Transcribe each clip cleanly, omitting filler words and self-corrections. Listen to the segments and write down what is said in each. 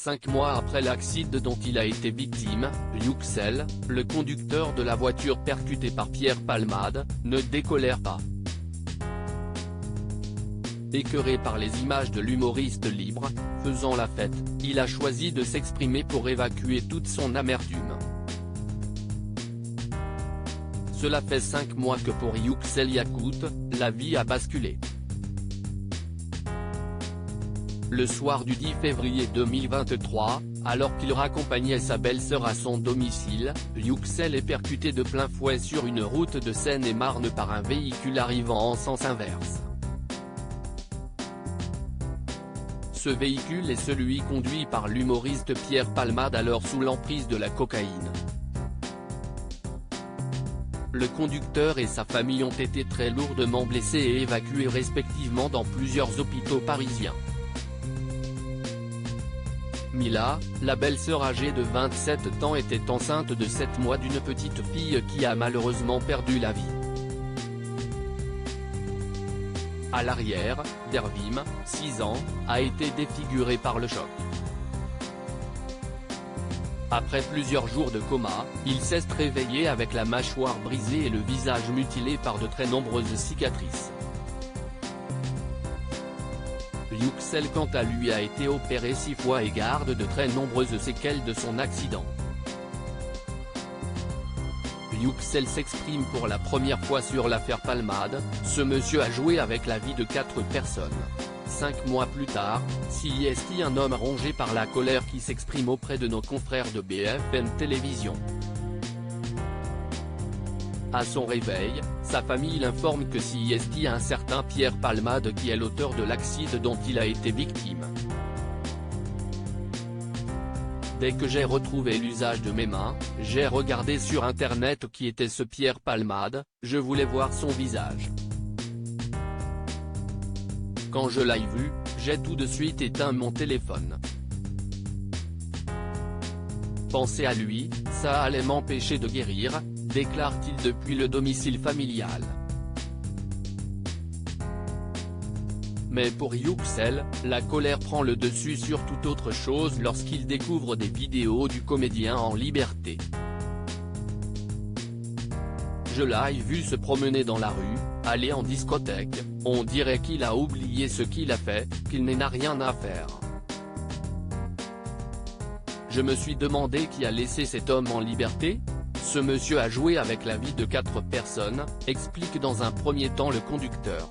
5 mois après l'accident dont il a été victime, Yuxel, le conducteur de la voiture percutée par Pierre Palmade, ne décolère pas. Écœuré par les images de l'humoriste libre, faisant la fête, il a choisi de s'exprimer pour évacuer toute son amertume. Cela fait 5 mois que pour Yuxel Yakout, la vie a basculé. Le soir du 10 février 2023, alors qu'il raccompagnait sa belle-sœur à son domicile, Yuxel est percuté de plein fouet sur une route de Seine-et-Marne par un véhicule arrivant en sens inverse. Ce véhicule est celui conduit par l'humoriste Pierre Palmade alors sous l'emprise de la cocaïne. Le conducteur et sa famille ont été très lourdement blessés et évacués respectivement dans plusieurs hôpitaux parisiens. Mila, la belle-sœur âgée de 27 ans était enceinte de 7 mois d'une petite fille qui a malheureusement perdu la vie. À l'arrière, Dervim, 6 ans, a été défiguré par le choc. Après plusieurs jours de coma, il s'est réveillé avec la mâchoire brisée et le visage mutilé par de très nombreuses cicatrices. Yuxel quant à lui a été opéré 6 fois et garde de très nombreuses séquelles de son accident. Yuxel s'exprime pour la première fois sur l'affaire Palmade, ce monsieur a joué avec la vie de 4 personnes. 5 mois plus tard, CIST un homme rongé par la colère qui s'exprime auprès de nos confrères de BFM Télévision. À son réveil, sa famille l'informe que CIST a un certain Pierre Palmade qui est l'auteur de l'accident dont il a été victime. Dès que j'ai retrouvé l'usage de mes mains, j'ai regardé sur internet qui était ce Pierre Palmade, je voulais voir son visage. Quand je l'ai vu, j'ai tout de suite éteint mon téléphone. Penser à lui, ça allait m'empêcher de guérir, déclare-t-il depuis le domicile familial. Mais pour Yuxel, la colère prend le dessus sur toute autre chose lorsqu'il découvre des vidéos du comédien en liberté. Je l'ai vu se promener dans la rue, aller en discothèque, on dirait qu'il a oublié ce qu'il a fait, qu'il n'en a rien à faire. Je me suis demandé qui a laissé cet homme en liberté ? Ce monsieur a joué avec la vie de 4 personnes, explique dans un premier temps le conducteur.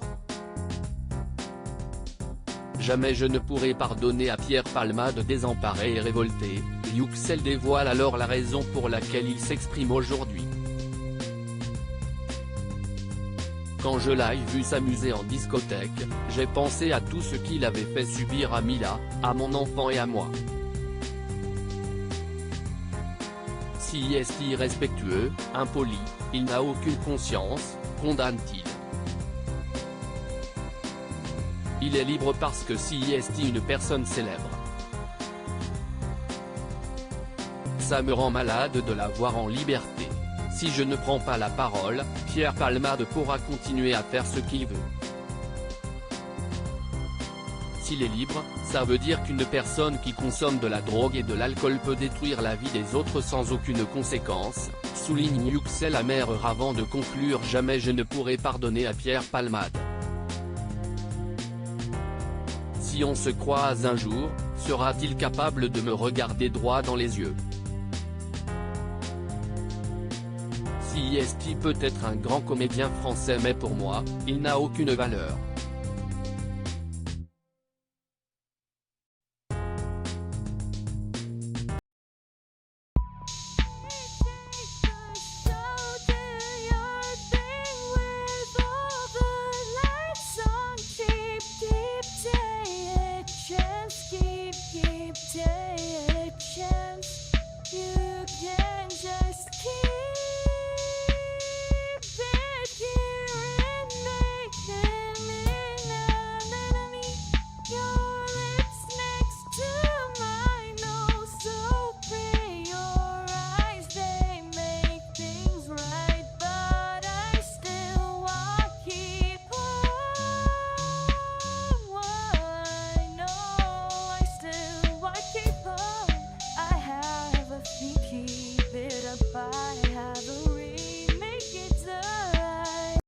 Jamais je ne pourrai pardonner à Pierre Palmade désemparé et révolté, Yuxel dévoile alors la raison pour laquelle il s'exprime aujourd'hui. Quand je l'ai vu s'amuser en discothèque, j'ai pensé à tout ce qu'il avait fait subir à Mila, à mon enfant et à moi. Si est irrespectueux, impoli, il n'a aucune conscience, condamne-t-il. Il est libre parce que si est une personne célèbre. Ça me rend malade de la voir en liberté. Si je ne prends pas la parole, Pierre Palmade pourra continuer à faire ce qu'il veut. S'il est libre, ça veut dire qu'une personne qui consomme de la drogue et de l'alcool peut détruire la vie des autres sans aucune conséquence, souligne Yuxel amer avant de conclure. Jamais je ne pourrai pardonner à Pierre Palmade. Si on se croise un jour, sera-t-il capable de me regarder droit dans les yeux? CIST peut être un grand comédien français mais pour moi, il n'a aucune valeur.